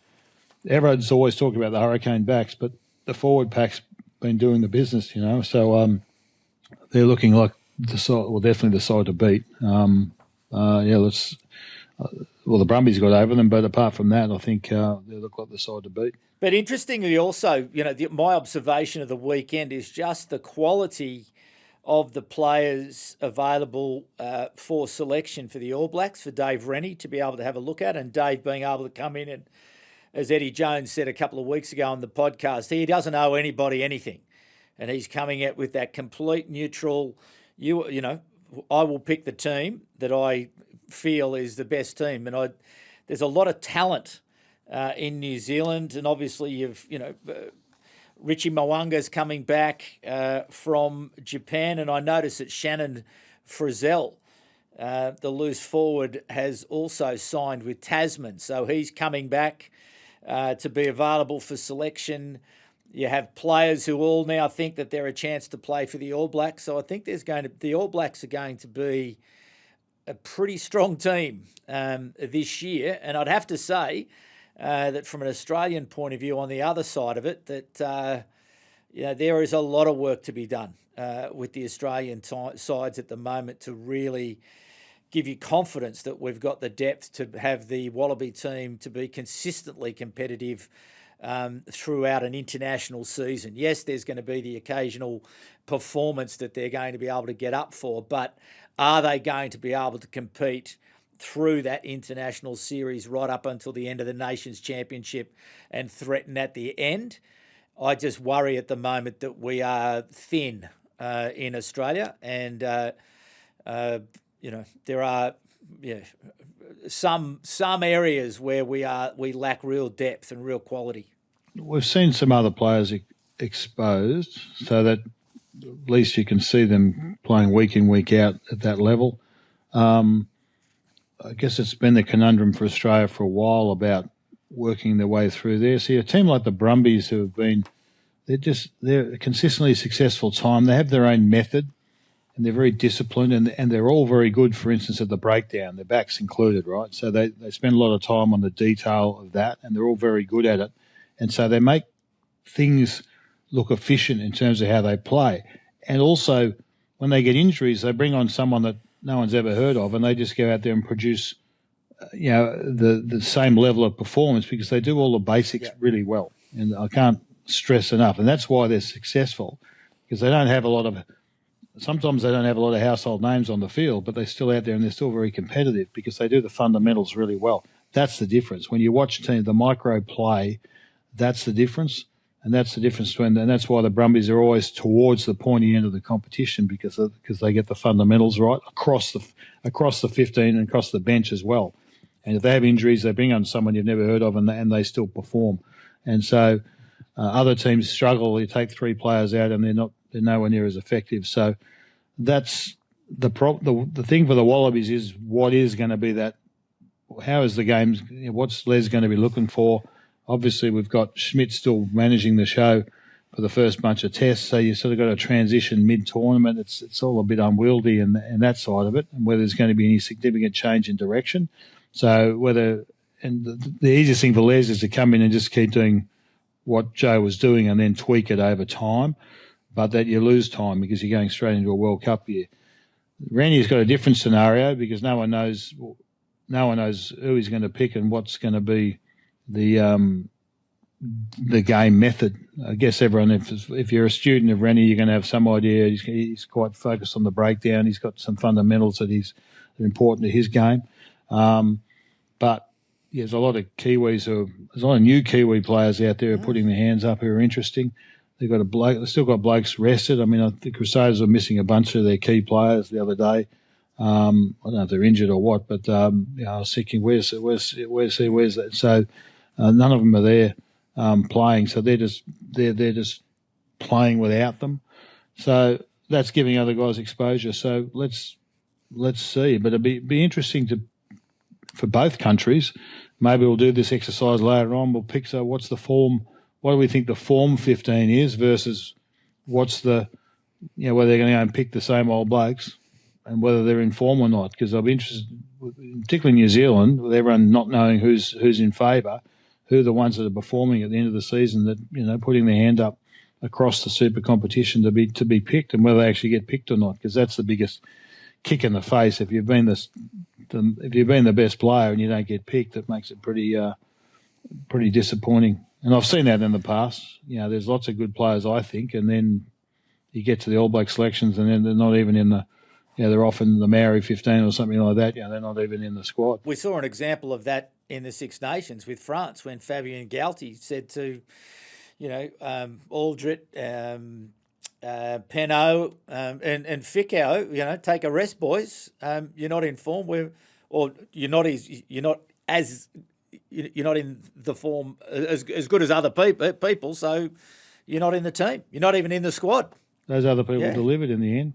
everyone's always talking about the Hurricane backs, but the forward pack's been doing the business, So they're looking like definitely the side to beat. The Brumbies got over them, but apart from that, I think they look like the side to beat. But interestingly also, my observation of the weekend is just the quality of the players available for selection for the All Blacks, for Dave Rennie to be able to have a look at, and Dave being able to come in and, as Eddie Jones said a couple of weeks ago on the podcast, he doesn't owe anybody anything. And he's coming out with that complete neutral, I will pick the team that I feel is the best team. And there's a lot of talent in New Zealand, and obviously Richie Mwanga's coming back from Japan, and I noticed that Shannon Frizzell, the loose forward, has also signed with Tasman, so he's coming back to be available for selection. You have players who all now think that they're a chance to play for the All Blacks, so I think the All Blacks are going to be a pretty strong team this year, and I'd have to say that from an Australian point of view on the other side of it, that there is a lot of work to be done with the Australian sides at the moment to really give you confidence that we've got the depth to have the Wallaby team to be consistently competitive throughout an international season. Yes, there's going to be the occasional performance that they're going to be able to get up for, but are they going to be able to compete through that international series right up until the end of the Nations Championship and threaten at the end? I just worry at the moment that we are thin in Australia, and there are some areas where we lack real depth and real quality. We've seen some other players exposed, so that at least you can see them playing week in, week out at that level. I guess it's been the conundrum for Australia for a while about working their way through there. See, a team like the Brumbies who have been, they're a consistently successful time. They have their own method and they're very disciplined and they're all very good, for instance, at the breakdown, their backs included, right? So they spend a lot of time on the detail of that and they're all very good at it. And so they make things look efficient in terms of how they play. And also, when they get injuries, they bring on someone that no one's ever heard of, and they just go out there and produce, the same level of performance because they do all the basics really well. And I can't stress enough, and that's why they're successful, because they don't have a lot of. Sometimes they don't have a lot of household names on the field, but they're still out there and they're still very competitive because they do the fundamentals really well. That's the difference. When you watch the micro play, that's the difference. And that's the difference and that's why the Brumbies are always towards the pointy end of the competition because they get the fundamentals right across the 15 and across the bench as well. And if they have injuries, they bring on someone you've never heard of and they still perform. And so other teams struggle. You take three players out and they're nowhere near as effective. So that's the thing for the Wallabies is what is going to be that. How is the game? What's Les going to be looking for? Obviously, we've got Schmidt still managing the show for the first bunch of tests, so you sort of got to transition mid-tournament. It's all a bit unwieldy and that side of it, and whether there's going to be any significant change in direction. So the easiest thing for Les is to come in and just keep doing what Joe was doing and then tweak it over time, but that you lose time because you're going straight into a World Cup year. Randy's got a different scenario because no one knows who he's going to pick and what's going to be the game method. I guess everyone, if you're a student of Rennie, you're going to have some idea. He's quite focused on the breakdown. He's got some fundamentals that are important to his game. But there's a lot of Kiwis there's a lot of new Kiwi players out there who are putting their hands up who are interesting. They've still got blokes rested. I mean, I think the Crusaders were missing a bunch of their key players the other day. I don't know if they're injured or what, but I was thinking, where's that? So none of them are there playing. So they're just playing without them. So that's giving other guys exposure. So let's see. But it'd be interesting for both countries. Maybe we'll do this exercise later on. We'll pick, so what's the form, what do we think the form 15 is versus what's the, whether they're going to go and pick the same old blokes and whether they're in form or not. Because I'll be interested, particularly New Zealand, with everyone not knowing who's in favour, who are the ones that are performing at the end of the season that, putting their hand up across the super competition to be picked and whether they actually get picked or not. Because that's the biggest kick in the face. If you've been the best player and you don't get picked, it makes it pretty disappointing. And I've seen that in the past. There's lots of good players, I think, and then you get to the All Black selections and then they're not even in the, they're often the Maori 15 or something like that. They're not even in the squad. We saw an example of that in the Six Nations with France when Fabien Galti said to, Aldrit, Penaud, and Ficao, take a rest, boys. You're not in form. You're not in the form as good as other people. So you're not in the team. You're not even in the squad. Those other people delivered in the end.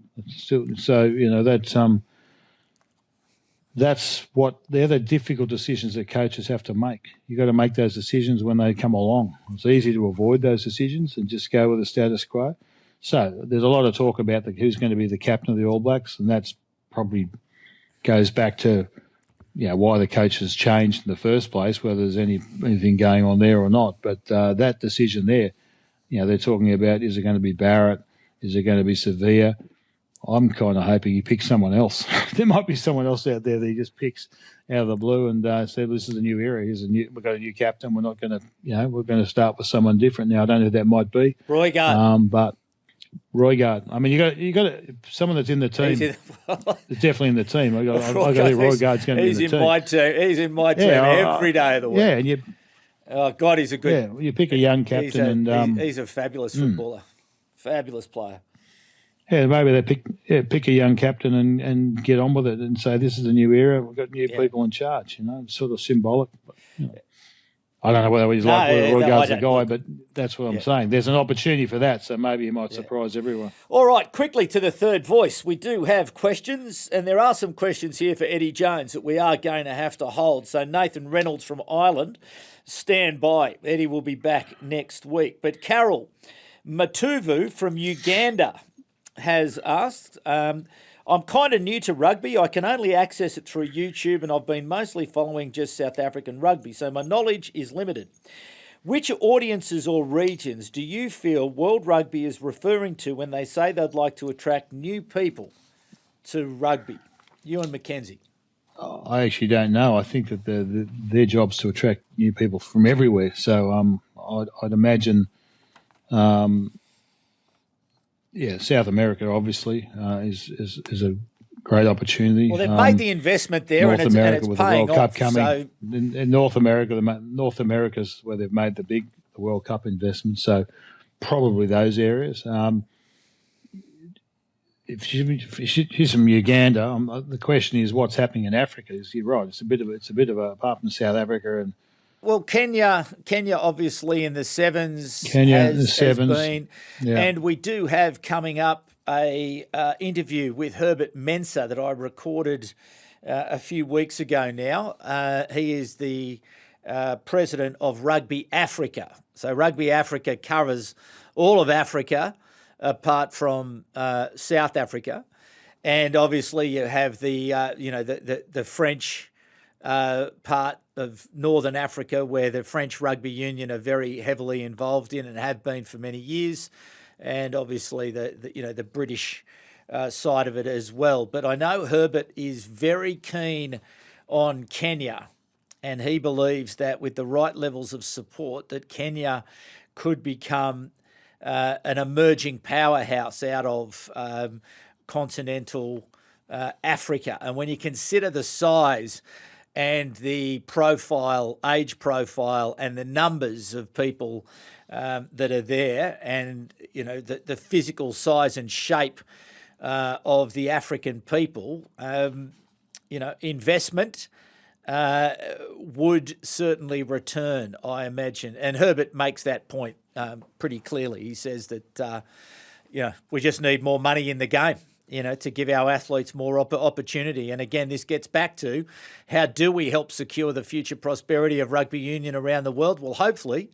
They're the difficult decisions that coaches have to make. You've got to make those decisions when they come along. It's easy to avoid those decisions and just go with the status quo. So there's a lot of talk about who's going to be the captain of the All Blacks, and that's probably goes back to why the coach has changed in the first place, whether there's anything going on there or not. But that decision there, they're talking about, is it going to be Barrett? Is it going to be Sevilla? I'm kind of hoping he picks someone else. There might be someone else out there that he just picks out of the blue and said, "This is a new era. We've got a new captain. We're not going to, we're going to start with someone different." Now I don't know who that might be. Roygaard. But Roygaard. I mean, you got someone that's in the team. It's definitely in the team. I got Roygaard's going to be in the team. He's in my team every day of the week. Yeah, and oh God, he's a good. Yeah, you pick a young captain, he's a fabulous footballer, fabulous player. Yeah, maybe they pick a young captain and get on with it and say, this is a new era. We've got new people in charge. It's sort of symbolic. But, I don't know whether he's Roygaard's the guy, but that's what I'm saying. There's an opportunity for that, so maybe he might surprise everyone. All right, quickly to the third voice. We do have questions, and there are some questions here for Eddie Jones that we are going to have to hold. So Nathan Reynolds from Ireland, stand by. Eddie will be back next week. But Carol Matuvu from Uganda has asked, I'm kind of new to rugby. I can only access it through YouTube and I've been mostly following just South African rugby, so my knowledge is limited. Which audiences or regions do you feel World Rugby is referring to when they say they'd like to attract new people to rugby? Ewen McKenzie. I actually don't know. I think that their job's to attract new people from everywhere. So I'd imagine... South America obviously is a great opportunity. Well, they've made the investment there, North America and it's with paying the World Cup off. coming. In North America's where they've made the World Cup investment. So probably those areas. If she's from Uganda, the question is what's happening in Africa. You're right. It's a bit of a apart from South Africa and. Well, Kenya obviously in the sevens has been, and we do have coming up a interview with Herbert Mensah that I recorded a few weeks ago now. He is the president of Rugby Africa. So Rugby Africa covers all of Africa apart from South Africa, and obviously you have the French part of Northern Africa, where the French Rugby Union are very heavily involved in and have been for many years, and obviously the British side of it as well. But I know Herbert is very keen on Kenya, and he believes that with the right levels of support that Kenya could become an emerging powerhouse out of continental Africa. And when you consider the size and the profile, age profile, and the numbers of people that are there, and the physical size and shape of the African people, investment would certainly return, I imagine. And Herbert makes that point pretty clearly. He says that we just need more money in the game, to give our athletes more opportunity. And again, this gets back to how do we help secure the future prosperity of rugby union around the world? Well, hopefully,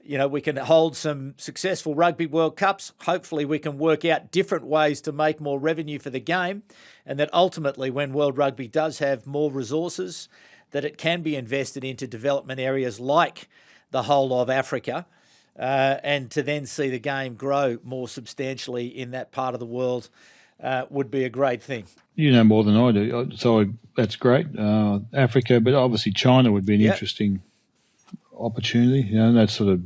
we can hold some successful Rugby World Cups. Hopefully we can work out different ways to make more revenue for the game, and that ultimately when World Rugby does have more resources, that it can be invested into development areas like the whole of Africa, and to then see the game grow more substantially in that part of the world would be a great thing. You know more than I do, so that's great. Africa, but obviously China would be an interesting opportunity. That sort of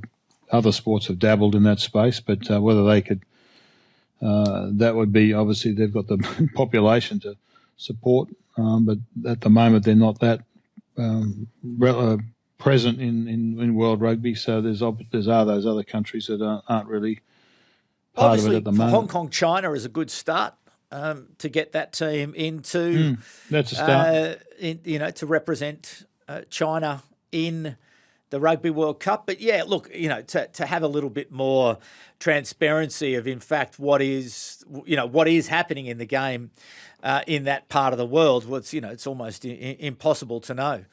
other sports have dabbled in that space, but whether they could, that would be, obviously they've got the population to support, but at the moment they're not that present in World Rugby. So there's those other countries that aren't really part obviously, of it at the moment. Hong Kong, China is a good start to get that team into. That's a start. To represent China in the Rugby World Cup. But yeah, look, to have a little bit more transparency of, in fact, what is happening in the game in that part of the world. Well, it's almost impossible to know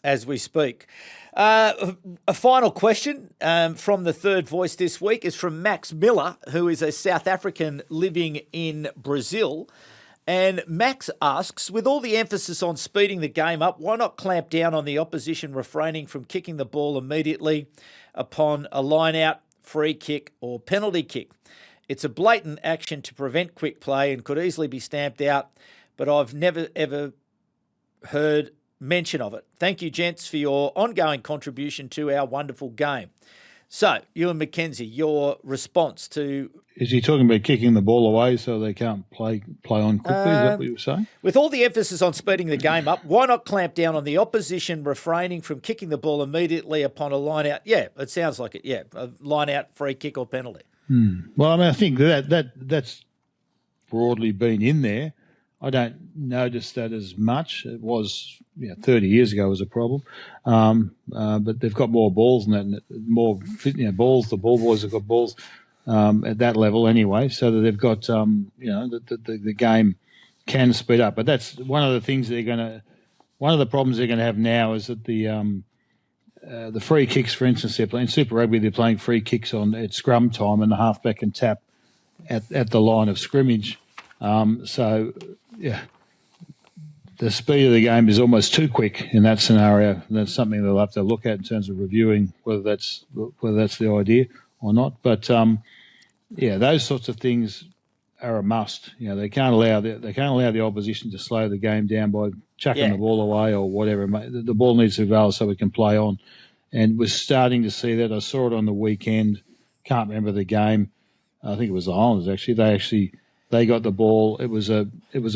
as we speak. A final question from the third voice this week is from Max Miller, who is a South African living in Brazil. And Max asks, with all the emphasis on speeding the game up, why not clamp down on the opposition refraining from kicking the ball immediately upon a line-out, free kick or penalty kick? It's a blatant action to prevent quick play and could easily be stamped out, but I've never, ever heard mention of it. Thank you, gents, for your ongoing contribution to our wonderful game. So, Ewen McKenzie, your response to... Is he talking about kicking the ball away so they can't play on quickly? Is that what you were saying? With all the emphasis on speeding the game up, why not clamp down on the opposition refraining from kicking the ball immediately upon a line-out? Yeah, it sounds like it, yeah. A line-out, free kick or penalty. Well, I mean, I think that's broadly been in there. I don't notice that as much. It was 30 years ago was a problem, but they've got more balls than that, more balls. The ball boys have got balls at that level anyway, so that they've got the game can speed up. But that's one of the things one of the problems they're going to have now is that the free kicks, for instance, they're playing Super Rugby. They're playing free kicks at scrum time, and the halfback can tap at the line of scrimmage. The speed of the game is almost too quick in that scenario. That's something they'll have to look at in terms of reviewing whether that's the idea or not. But those sorts of things are a must. They can't allow the opposition to slow the game down by chucking the ball away or whatever. The ball needs to prevail so we can play on. And we're starting to see that. I saw it on the weekend. Can't remember the game. I think it was the Highlanders actually. They got the ball. It was a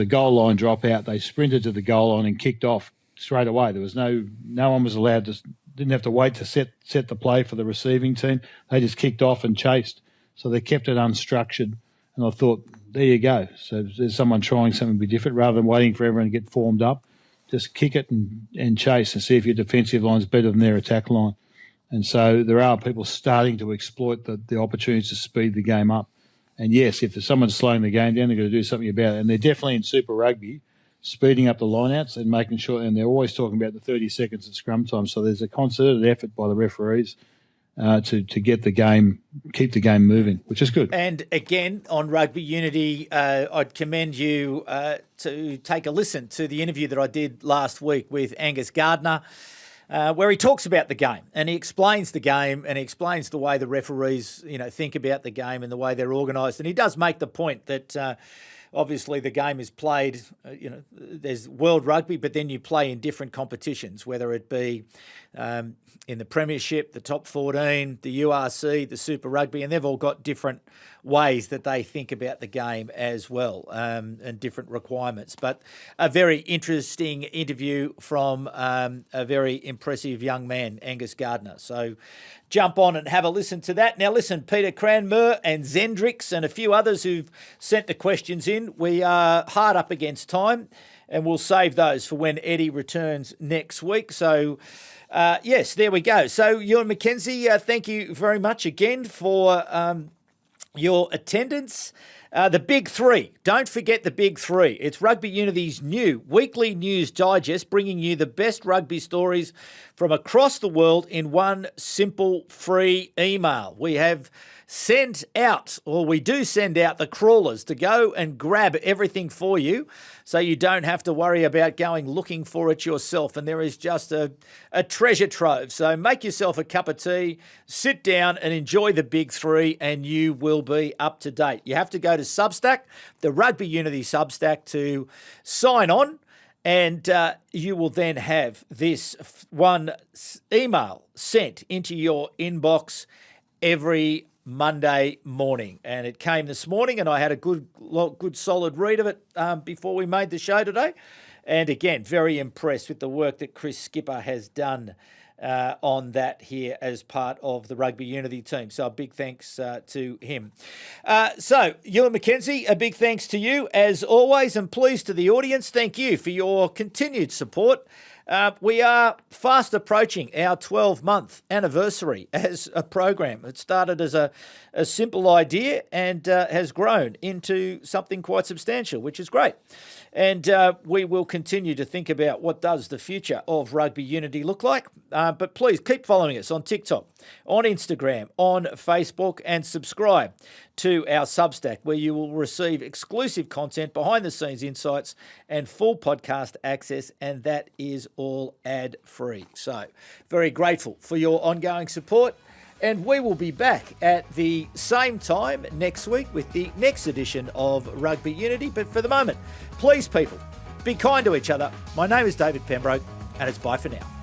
goal line dropout. They sprinted to the goal line and kicked off straight away. There was no one was allowed to, didn't have to wait to set the play for the receiving team. They just kicked off and chased. So they kept it unstructured. And I thought, there you go. So there's someone trying something to be different rather than waiting for everyone to get formed up. Just kick it and chase and see if your defensive line's better than their attack line. And so there are people starting to exploit the opportunities to speed the game up. And yes, if someone's slowing the game down, they've got to do something about it. And they're definitely in Super Rugby speeding up the lineouts and making sure, and they're always talking about the 30 seconds at scrum time. So there's a concerted effort by the referees to get keep the game moving, which is good. And again, on Rugby Unity, I'd commend you to take a listen to the interview that I did last week with Angus Gardner. where he talks about the game and he explains the game and he explains the way the referees, think about the game and the way they're organised. And he does make the point that obviously the game is played, there's World Rugby, but then you play in different competitions, whether it be in the Premiership, the Top 14, the URC, the Super Rugby, and they've all got different ways that they think about the game as well, and different requirements. But a very interesting interview from a very impressive young man, Angus Gardner. So jump on and have a listen to that. Now listen, Peter Cranmer and Zendrix and a few others who've sent the questions in. We are hard up against time and we'll save those for when Eddie returns next week. So yes, there we go. So Ewen McKenzie, thank you very much again for your attendance. The Big Three. Don't forget the Big Three. It's Rugby Unity's new weekly news digest, bringing you the best rugby stories from across the world in one simple free email. We have we do send out the crawlers to go and grab everything for you so you don't have to worry about going looking for it yourself. And there is just a treasure trove. So make yourself a cup of tea, sit down and enjoy the Big Three and you will be up to date. You have to go to Substack, the Rugby Unity Substack, to sign on. And you will then have this one email sent into your inbox every Monday morning. And it came this morning and I had a good solid read of it before we made the show today. And again, very impressed with the work that Chris Skipper has done on that here as part of the Rugby Unity team. So a big thanks to him. So Ewen McKenzie, a big thanks to you as always, and pleased to the audience. Thank you for your continued support. We are fast approaching our 12-month anniversary as a program. It started as a simple idea and has grown into something quite substantial, which is great. And we will continue to think about what does the future of Rugby Unity look like. But please keep following us on TikTok, on Instagram, on Facebook, and subscribe to our Substack, where you will receive exclusive content, behind-the-scenes insights, and full podcast access, and that is all ad-free. So very grateful for your ongoing support, and we will be back at the same time next week with the next edition of Rugby Unity. But for the moment, please, people, be kind to each other. My name is David Pembroke, and it's bye for now.